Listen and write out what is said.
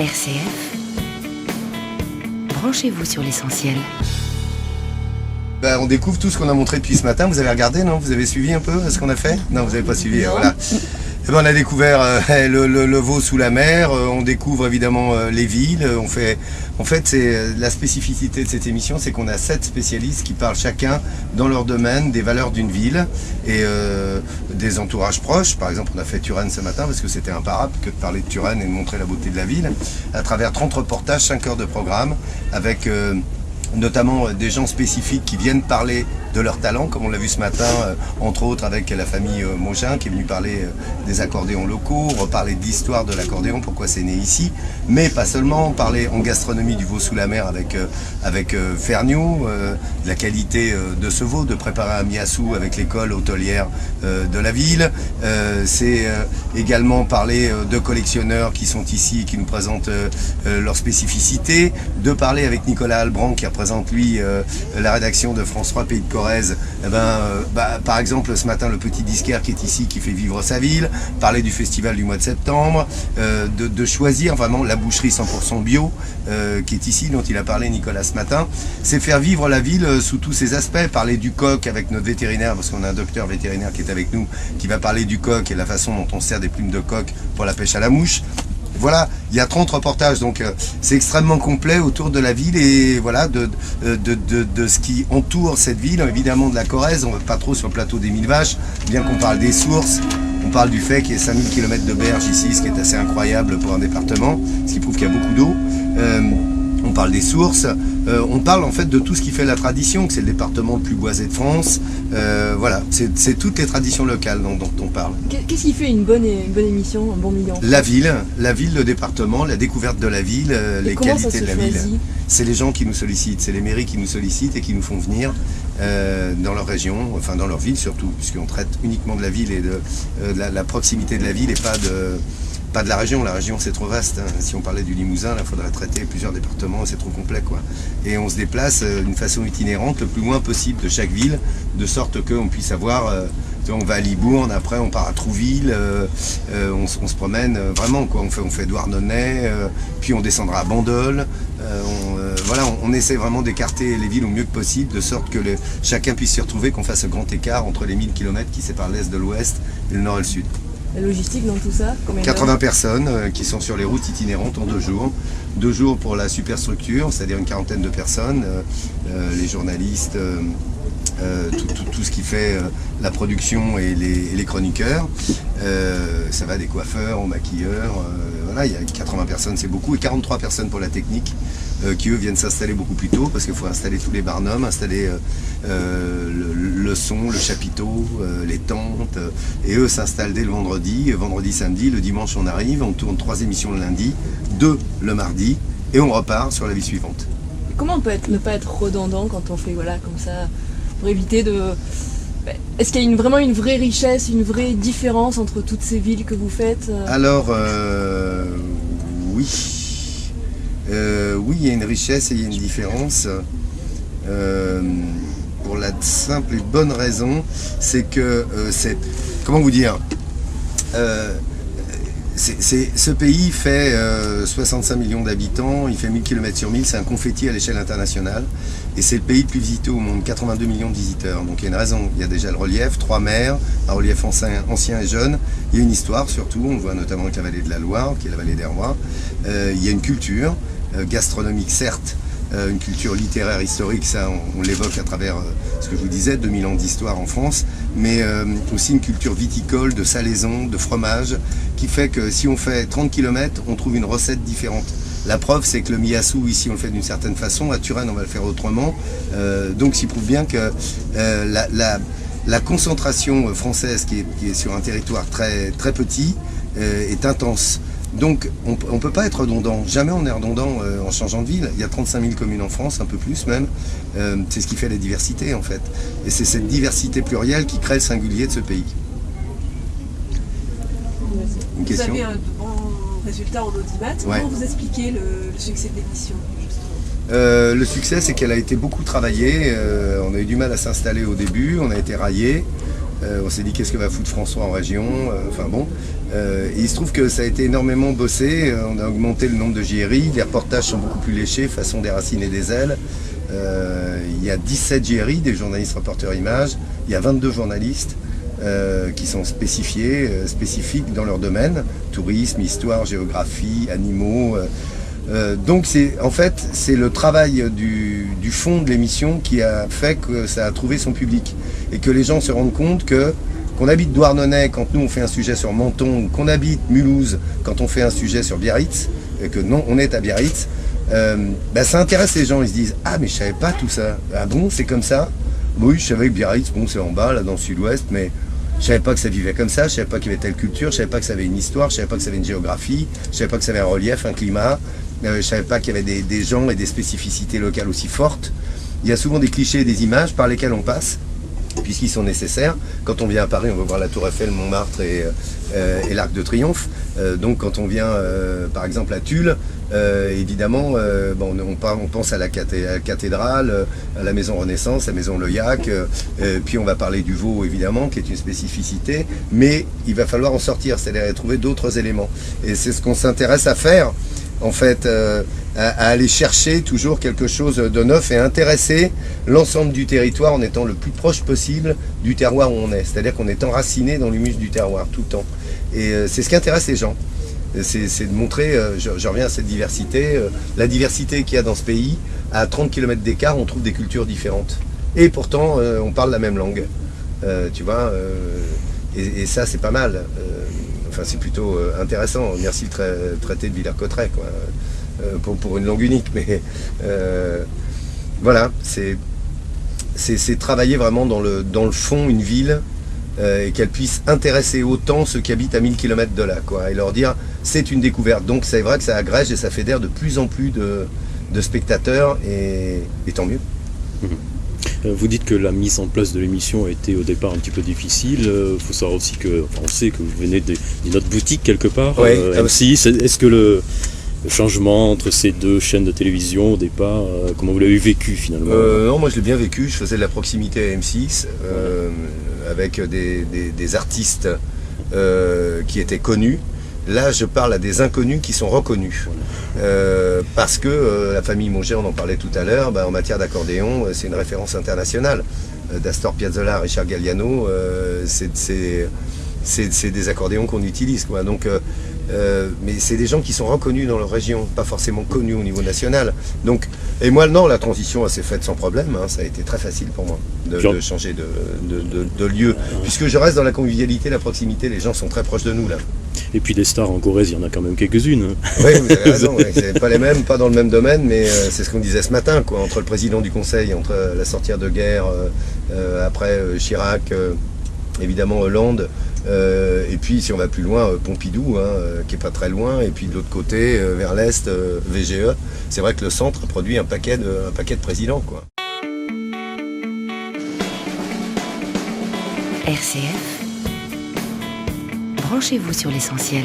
RCF, branchez-vous sur l'essentiel. On découvre tout ce qu'on a montré depuis ce matin. Vous avez regardé, non? Vous avez suivi un peu ce qu'on a fait? Non, vous n'avez pas suivi, voilà. On a découvert le veau sous la mer, on découvre évidemment les villes. En fait, c'est la spécificité de cette émission, c'est qu'on a 7 spécialistes qui parlent chacun dans leur domaine des valeurs d'une ville et des entourages proches. Par exemple, on a fait Turenne ce matin parce que c'était imparable que de parler de Turenne et de montrer la beauté de la ville à travers 30 reportages, 5 heures de programme avec notamment des gens spécifiques qui viennent parler de leur talent, comme on l'a vu ce matin, entre autres avec la famille Mogin qui est venue parler des accordéons locaux, reparler de l'histoire de l'accordéon, pourquoi c'est né ici, mais pas seulement, parler en gastronomie du veau sous la mer avec Ferniaud, de la qualité de ce veau, de préparer un miassou avec l'école hôtelière de la ville. C'est également parler de collectionneurs qui sont ici et qui nous présentent leurs spécificités, de parler avec Nicolas Albran qui représente lui la rédaction de France 3 Pays de Corrèze, par exemple ce matin le petit disquaire qui est ici qui fait vivre sa ville, parler du festival du mois de septembre, de choisir vraiment la boucherie 100% bio qui est ici, dont il a parlé Nicolas ce matin. C'est faire vivre la ville sous tous ses aspects, parler du coq avec notre vétérinaire, parce qu'on a un docteur vétérinaire qui est avec nous, qui va parler du coq et la façon dont on sert des plumes de coq pour la pêche à la mouche. Voilà, il y a 30 reportages, donc c'est extrêmement complet autour de la ville et voilà, de ce qui entoure cette ville, évidemment de la Corrèze. On ne va pas trop sur le plateau des 1000 vaches, bien qu'on parle des sources, on parle du fait qu'il y ait 5000 km de berges ici, ce qui est assez incroyable pour un département, ce qui prouve qu'il y a beaucoup d'eau. On parle des sources, on parle en fait de tout ce qui fait la tradition, que c'est le département le plus boisé de France. Voilà, c'est toutes les traditions locales dont on parle. Qu'est-ce qui fait une bonne émission, un bon milieu? La ville, le département, la découverte de la ville, les qualités de la ville. C'est les gens qui nous sollicitent, c'est les mairies qui nous sollicitent et qui nous font venir dans leur région, enfin dans leur ville surtout, puisqu'on traite uniquement de la ville et de la proximité de la ville et pas de la région. La région c'est trop vaste, hein. Si on parlait du Limousin, il faudrait traiter plusieurs départements, c'est trop complet quoi. Et on se déplace d'une façon itinérante le plus loin possible de chaque ville, de sorte qu'on puisse avoir, on va à Libourne, après on part à Trouville, on se promène vraiment quoi. On fait Douarnenez, puis on descendra à Bandol. Voilà, on essaie vraiment d'écarter les villes au mieux que possible, de sorte que chacun puisse s'y retrouver, qu'on fasse ce grand écart entre les 1000 km qui séparent l'est de l'ouest et le nord et le sud. La logistique dans tout ça, combien 80 personnes qui sont sur les routes itinérantes en 2 jours. 2 jours pour la superstructure, c'est-à-dire une quarantaine de personnes, les journalistes, tout ce qui fait la production et les chroniqueurs. Ça va des coiffeurs aux maquilleurs. Voilà, il y a 80 personnes, c'est beaucoup, et 43 personnes pour la technique, qui eux viennent s'installer beaucoup plus tôt, parce qu'il faut installer tous les barnums, installer le son, le chapiteau, les tentes, et eux s'installent dès le vendredi, samedi, le dimanche on arrive, on tourne 3 émissions le lundi, 2 le mardi, et on repart sur la vie suivante. Comment on peut ne pas être redondant quand on fait comme ça, pour éviter de... Est-ce qu'il y a vraiment une vraie richesse, une vraie différence entre toutes ces villes que vous faites? Alors, oui. Oui, il y a une richesse et il y a une différence. Pour la simple et bonne raison, c'est que c'est... Comment vous dire, ce pays fait 65 millions d'habitants, il fait 1000 km sur 1000, c'est un confetti à l'échelle internationale. Et c'est le pays le plus visité au monde, 82 millions de visiteurs. Donc il y a une raison, il y a déjà le relief, 3 mers, un relief ancien et jeune. Il y a une histoire surtout, on voit notamment avec la vallée de la Loire, qui est la vallée des Rois. Il y a une culture, gastronomique certes, une culture littéraire, historique, ça on l'évoque à travers ce que je vous disais, 2000 ans d'histoire en France, mais aussi une culture viticole, de salaison, de fromage, qui fait que si on fait 30 km, on trouve une recette différente. La preuve, c'est que le miassou, ici, on le fait d'une certaine façon. À Turenne, on va le faire autrement. Donc, ça prouve bien que la concentration française, qui est sur un territoire très, très petit, est intense. Donc, on ne peut pas être redondant. Jamais on est redondant en changeant de ville. Il y a 35 000 communes en France, un peu plus même. C'est ce qui fait la diversité, en fait. Et c'est cette diversité plurielle qui crée le singulier de ce pays. Une question ? Vous avez un bon résultat en audimat. Comment vous expliquez le succès de l'émission ? Le succès, c'est qu'elle a été beaucoup travaillée. On a eu du mal à s'installer au début, on a été raillé. On s'est dit qu'est-ce que va foutre François en région, enfin bon. Et il se trouve que ça a été énormément bossé, on a augmenté le nombre de JRI, les reportages sont beaucoup plus léchés, façon des racines et des ailes. Il y a 17 JRI, des journalistes reporters images, il y a 22 journalistes qui sont spécifiques dans leur domaine, tourisme, histoire, géographie, animaux. Donc c'est le travail du fond de l'émission qui a fait que ça a trouvé son public et que les gens se rendent compte qu'on habite Douarnenez quand nous on fait un sujet sur Menton, ou qu'on habite Mulhouse quand on fait un sujet sur Biarritz, et que non, on est à Biarritz, ça intéresse les gens. Ils se disent « Ah mais je savais pas tout ça, ah bon c'est comme ça ?» Oui, je savais que Biarritz, bon c'est en bas là dans le sud-ouest, mais je savais pas que ça vivait comme ça, je savais pas qu'il y avait telle culture, je savais pas que ça avait une histoire, je savais pas que ça avait une géographie, je savais pas que ça avait un relief, un climat, je savais pas qu'il y avait des gens et des spécificités locales aussi fortes. Il y a souvent des clichés et des images par lesquelles on passe, puisqu'ils sont nécessaires. Quand on vient à Paris, on va voir la Tour Eiffel, Montmartre et l'Arc de Triomphe. Donc quand on vient par exemple à Tulle, évidemment on pense à la cathédrale, à la maison Renaissance, à la maison Loyac, puis on va parler du veau évidemment qui est une spécificité, mais il va falloir en sortir, c'est-à-dire trouver d'autres éléments. Et c'est ce qu'on s'intéresse à faire en fait, à aller chercher toujours quelque chose de neuf et intéresser l'ensemble du territoire en étant le plus proche possible du terroir où on est. C'est-à-dire qu'on est enraciné dans l'humus du terroir tout le temps. Et c'est ce qui intéresse les gens. C'est de montrer, je reviens à cette diversité, la diversité qu'il y a dans ce pays. À 30 km d'écart, on trouve des cultures différentes. Et pourtant, on parle la même langue. Tu vois, et ça, c'est pas mal. Enfin, c'est plutôt intéressant. Merci le traité de Villers-Cotterêts, quoi, pour une langue unique. Mais voilà, c'est travailler vraiment dans le fond une ville et qu'elle puisse intéresser autant ceux qui habitent à 1000 km de là, quoi, et leur dire c'est une découverte. Donc c'est vrai que ça agrège et ça fédère de plus en plus de spectateurs et tant mieux. Vous dites que la mise en place de l'émission a été au départ un petit peu difficile. Il faut savoir aussi on sait que vous venez d'une autre boutique quelque part, ouais, M6. Est-ce que le changement entre ces deux chaînes de télévision au départ, comment vous l'avez vécu finalement? Non, moi je l'ai bien vécu. Je faisais de la proximité à M6 avec des artistes qui étaient connus. Là, je parle à des inconnus qui sont reconnus. Parce que la famille Monger, on en parlait tout à l'heure, en matière d'accordéon, c'est une référence internationale. d'Astor Piazzolla, Richard Galliano, c'est des accordéons qu'on utilise, quoi. Donc, mais c'est des gens qui sont reconnus dans leur région, pas forcément connus au niveau national. Donc, et moi, non, la transition s'est faite sans problème, hein, ça a été très facile pour moi de changer de lieu, puisque je reste dans la convivialité, la proximité, les gens sont très proches de nous là. Et puis des stars en Corrèze, il y en a quand même quelques-unes. Oui, vous avez raison, ouais, c'est pas les mêmes, pas dans le même domaine, mais c'est ce qu'on disait ce matin, quoi, entre le président du Conseil, entre la sortie de guerre, après Chirac, évidemment Hollande, et puis si on va plus loin, Pompidou, hein, qui est pas très loin, et puis de l'autre côté, vers l'Est, VGE. C'est vrai que le centre produit un paquet de présidents, quoi. RCF, branchez-vous sur l'essentiel.